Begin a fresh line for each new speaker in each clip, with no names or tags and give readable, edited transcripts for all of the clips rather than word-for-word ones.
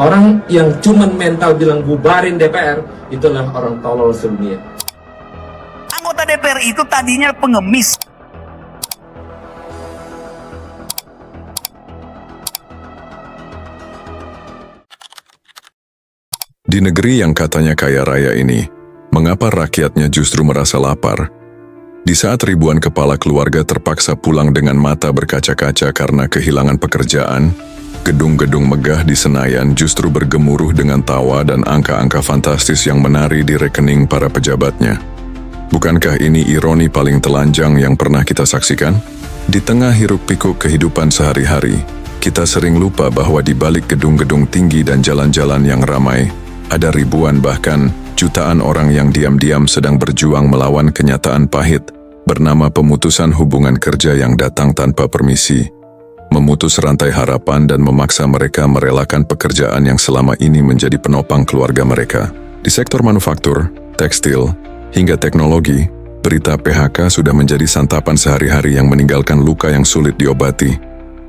Orang yang cuman mental bilang bubarin DPR, itulah orang tolol sedunia.
Anggota DPR itu tadinya pengemis.
Di negeri yang katanya kaya raya ini, mengapa rakyatnya justru merasa lapar? Di saat ribuan kepala keluarga terpaksa pulang dengan mata berkaca-kaca karena kehilangan pekerjaan, gedung-gedung megah di Senayan justru bergemuruh dengan tawa dan angka-angka fantastis yang menari di rekening para pejabatnya. Bukankah ini ironi paling telanjang yang pernah kita saksikan? Di tengah hiruk-pikuk kehidupan sehari-hari, kita sering lupa bahwa di balik gedung-gedung tinggi dan jalan-jalan yang ramai, ada ribuan bahkan jutaan orang yang diam-diam sedang berjuang melawan kenyataan pahit bernama pemutusan hubungan kerja yang datang tanpa permisi, memutus rantai harapan dan memaksa mereka merelakan pekerjaan yang selama ini menjadi penopang keluarga mereka. Di sektor manufaktur, tekstil, hingga teknologi, berita PHK sudah menjadi santapan sehari-hari yang meninggalkan luka yang sulit diobati,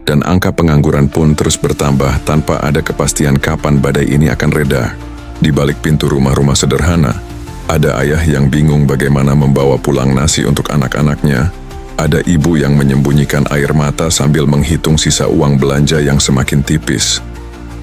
dan angka pengangguran pun terus bertambah tanpa ada kepastian kapan badai ini akan reda. Di balik pintu rumah-rumah sederhana, ada ayah yang bingung bagaimana membawa pulang nasi untuk anak-anaknya. Ada ibu yang menyembunyikan air mata sambil menghitung sisa uang belanja yang semakin tipis.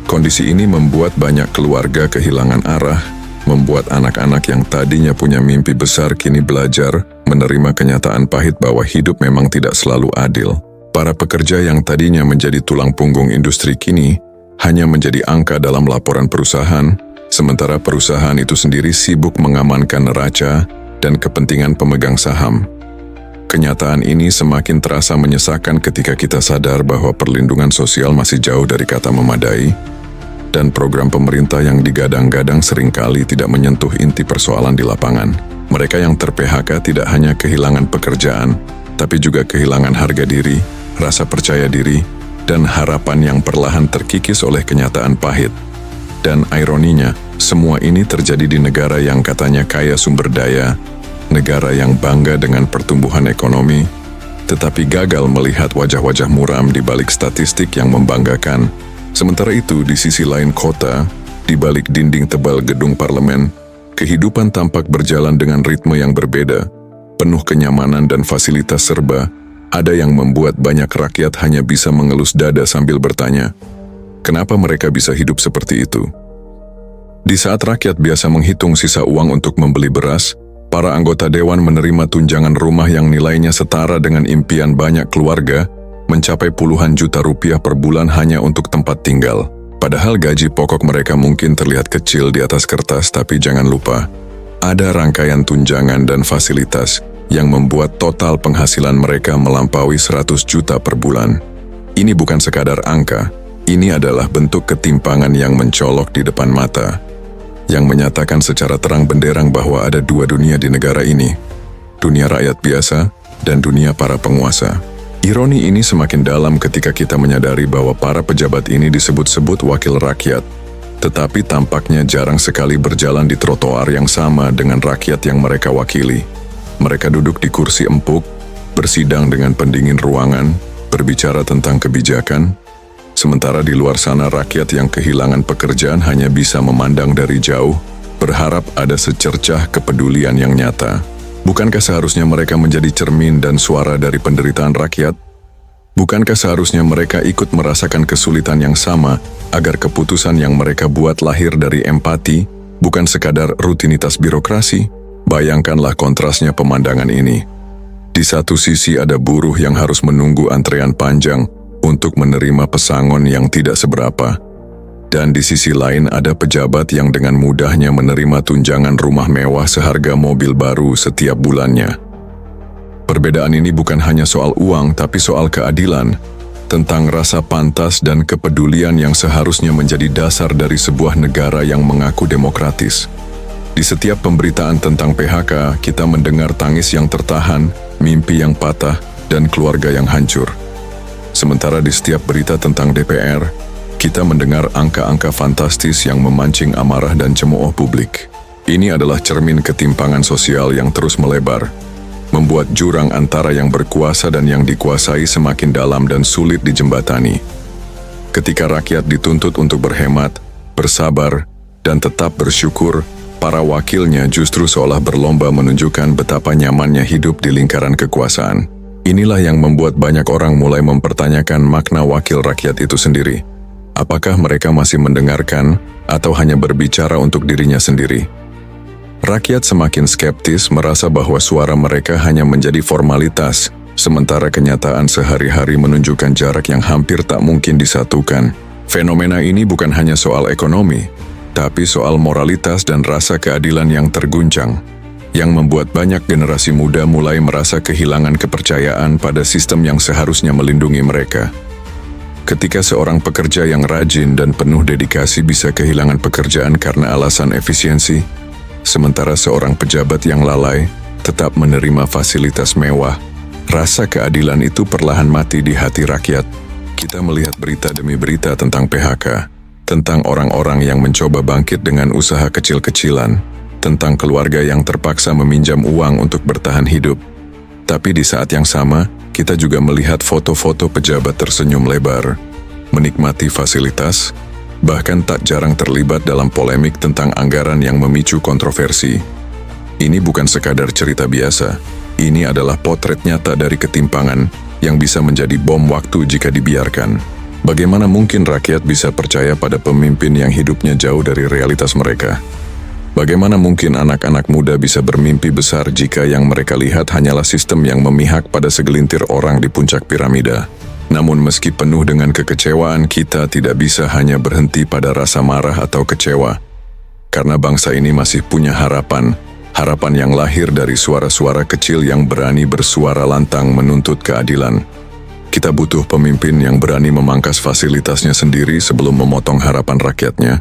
Kondisi ini membuat banyak keluarga kehilangan arah, membuat anak-anak yang tadinya punya mimpi besar kini belajar menerima kenyataan pahit bahwa hidup memang tidak selalu adil. Para pekerja yang tadinya menjadi tulang punggung industri kini hanya menjadi angka dalam laporan perusahaan, sementara perusahaan itu sendiri sibuk mengamankan neraca dan kepentingan pemegang saham. Kenyataan ini semakin terasa menyesakan ketika kita sadar bahwa perlindungan sosial masih jauh dari kata memadai, dan program pemerintah yang digadang-gadang seringkali tidak menyentuh inti persoalan di lapangan. Mereka yang ter-PHK tidak hanya kehilangan pekerjaan, tapi juga kehilangan harga diri, rasa percaya diri, dan harapan yang perlahan terkikis oleh kenyataan pahit. Dan ironinya, semua ini terjadi di negara yang katanya kaya sumber daya, negara yang bangga dengan pertumbuhan ekonomi, tetapi gagal melihat wajah-wajah muram di balik statistik yang membanggakan. Sementara itu, di sisi lain kota, di balik dinding tebal gedung parlemen, kehidupan tampak berjalan dengan ritme yang berbeda, penuh kenyamanan dan fasilitas serba. Ada yang membuat banyak rakyat hanya bisa mengelus dada sambil bertanya, kenapa mereka bisa hidup seperti itu? Di saat rakyat biasa menghitung sisa uang untuk membeli beras, para anggota dewan menerima tunjangan rumah yang nilainya setara dengan impian banyak keluarga, mencapai puluhan juta rupiah per bulan hanya untuk tempat tinggal. Padahal gaji pokok mereka mungkin terlihat kecil di atas kertas, tapi jangan lupa, ada rangkaian tunjangan dan fasilitas yang membuat total penghasilan mereka melampaui 100 juta per bulan. Ini bukan sekadar angka, ini adalah bentuk ketimpangan yang mencolok di depan mata, yang menyatakan secara terang benderang bahwa ada dua dunia di negara ini, dunia rakyat biasa dan dunia para penguasa. Ironi ini semakin dalam ketika kita menyadari bahwa para pejabat ini disebut-sebut wakil rakyat, tetapi tampaknya jarang sekali berjalan di trotoar yang sama dengan rakyat yang mereka wakili. Mereka duduk di kursi empuk, bersidang dengan pendingin ruangan, berbicara tentang kebijakan, sementara di luar sana rakyat yang kehilangan pekerjaan hanya bisa memandang dari jauh, berharap ada secercah kepedulian yang nyata. Bukankah seharusnya mereka menjadi cermin dan suara dari penderitaan rakyat? Bukankah seharusnya mereka ikut merasakan kesulitan yang sama agar keputusan yang mereka buat lahir dari empati, bukan sekadar rutinitas birokrasi? Bayangkanlah kontrasnya pemandangan ini. Di satu sisi ada buruh yang harus menunggu antrean panjang untuk menerima pesangon yang tidak seberapa, dan di sisi lain ada pejabat yang dengan mudahnya menerima tunjangan rumah mewah seharga mobil baru setiap bulannya. Perbedaan ini bukan hanya soal uang, tapi soal keadilan, tentang rasa pantas dan kepedulian yang seharusnya menjadi dasar dari sebuah negara yang mengaku demokratis. Di setiap pemberitaan tentang PHK, kita mendengar tangis yang tertahan, mimpi yang patah, dan keluarga yang hancur. Sementara di setiap berita tentang DPR, kita mendengar angka-angka fantastis yang memancing amarah dan cemooh publik. Ini adalah cermin ketimpangan sosial yang terus melebar, membuat jurang antara yang berkuasa dan yang dikuasai semakin dalam dan sulit dijembatani. Ketika rakyat dituntut untuk berhemat, bersabar, dan tetap bersyukur, para wakilnya justru seolah berlomba menunjukkan betapa nyamannya hidup di lingkaran kekuasaan. Inilah yang membuat banyak orang mulai mempertanyakan makna wakil rakyat itu sendiri. Apakah mereka masih mendengarkan atau hanya berbicara untuk dirinya sendiri? Rakyat semakin skeptis, merasa bahwa suara mereka hanya menjadi formalitas, sementara kenyataan sehari-hari menunjukkan jarak yang hampir tak mungkin disatukan. Fenomena ini bukan hanya soal ekonomi, tapi soal moralitas dan rasa keadilan yang terguncang, yang membuat banyak generasi muda mulai merasa kehilangan kepercayaan pada sistem yang seharusnya melindungi mereka. Ketika seorang pekerja yang rajin dan penuh dedikasi bisa kehilangan pekerjaan karena alasan efisiensi, sementara seorang pejabat yang lalai tetap menerima fasilitas mewah, rasa keadilan itu perlahan mati di hati rakyat. Kita melihat berita demi berita tentang PHK, tentang orang-orang yang mencoba bangkit dengan usaha kecil-kecilan, tentang keluarga yang terpaksa meminjam uang untuk bertahan hidup. Tapi di saat yang sama, kita juga melihat foto-foto pejabat tersenyum lebar, menikmati fasilitas, bahkan tak jarang terlibat dalam polemik tentang anggaran yang memicu kontroversi. Ini bukan sekadar cerita biasa, ini adalah potret nyata dari ketimpangan yang bisa menjadi bom waktu jika dibiarkan. Bagaimana mungkin rakyat bisa percaya pada pemimpin yang hidupnya jauh dari realitas mereka? Bagaimana mungkin anak-anak muda bisa bermimpi besar jika yang mereka lihat hanyalah sistem yang memihak pada segelintir orang di puncak piramida? Namun meski penuh dengan kekecewaan, kita tidak bisa hanya berhenti pada rasa marah atau kecewa. Karena bangsa ini masih punya harapan yang lahir dari suara-suara kecil yang berani bersuara lantang menuntut keadilan. Kita butuh pemimpin yang berani memangkas fasilitasnya sendiri sebelum memotong harapan rakyatnya.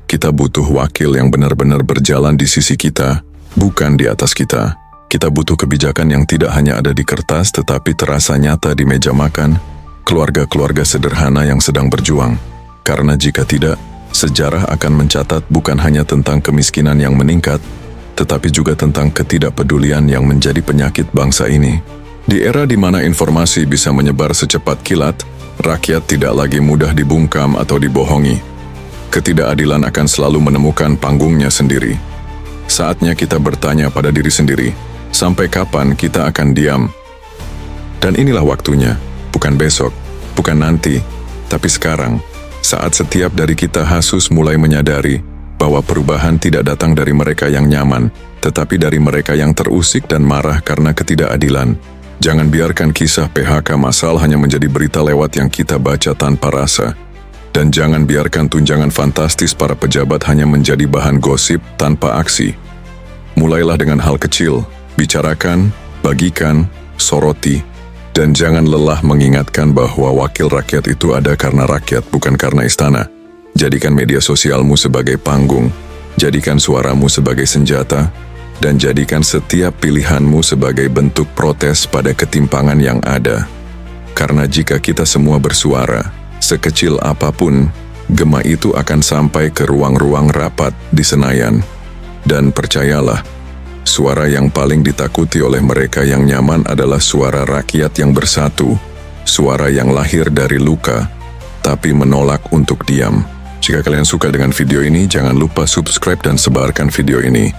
Kita butuh wakil yang benar-benar berjalan di sisi kita, bukan di atas kita. Kita butuh kebijakan yang tidak hanya ada di kertas tetapi terasa nyata di meja makan, keluarga-keluarga sederhana yang sedang berjuang. Karena jika tidak, sejarah akan mencatat bukan hanya tentang kemiskinan yang meningkat, tetapi juga tentang ketidakpedulian yang menjadi penyakit bangsa ini. Di era di mana informasi bisa menyebar secepat kilat, rakyat tidak lagi mudah dibungkam atau dibohongi. Ketidakadilan akan selalu menemukan panggungnya sendiri. Saatnya kita bertanya pada diri sendiri, sampai kapan kita akan diam? Dan inilah waktunya, bukan besok, bukan nanti, tapi sekarang, saat setiap dari kita harus mulai menyadari bahwa perubahan tidak datang dari mereka yang nyaman, tetapi dari mereka yang terusik dan marah karena ketidakadilan. Jangan biarkan kisah PHK massal hanya menjadi berita lewat yang kita baca tanpa rasa. Dan jangan biarkan tunjangan fantastis para pejabat hanya menjadi bahan gosip tanpa aksi. Mulailah dengan hal kecil, bicarakan, bagikan, soroti, dan jangan lelah mengingatkan bahwa wakil rakyat itu ada karena rakyat, bukan karena istana. Jadikan media sosialmu sebagai panggung, jadikan suaramu sebagai senjata, dan jadikan setiap pilihanmu sebagai bentuk protes pada ketimpangan yang ada. Karena jika kita semua bersuara, sekecil apapun, gema itu akan sampai ke ruang-ruang rapat di Senayan. Dan percayalah, suara yang paling ditakuti oleh mereka yang nyaman adalah suara rakyat yang bersatu, suara yang lahir dari luka, tapi menolak untuk diam. Jika kalian suka dengan video ini, jangan lupa subscribe dan sebarkan video ini,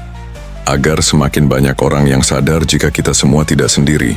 agar semakin banyak orang yang sadar jika kita semua tidak sendiri.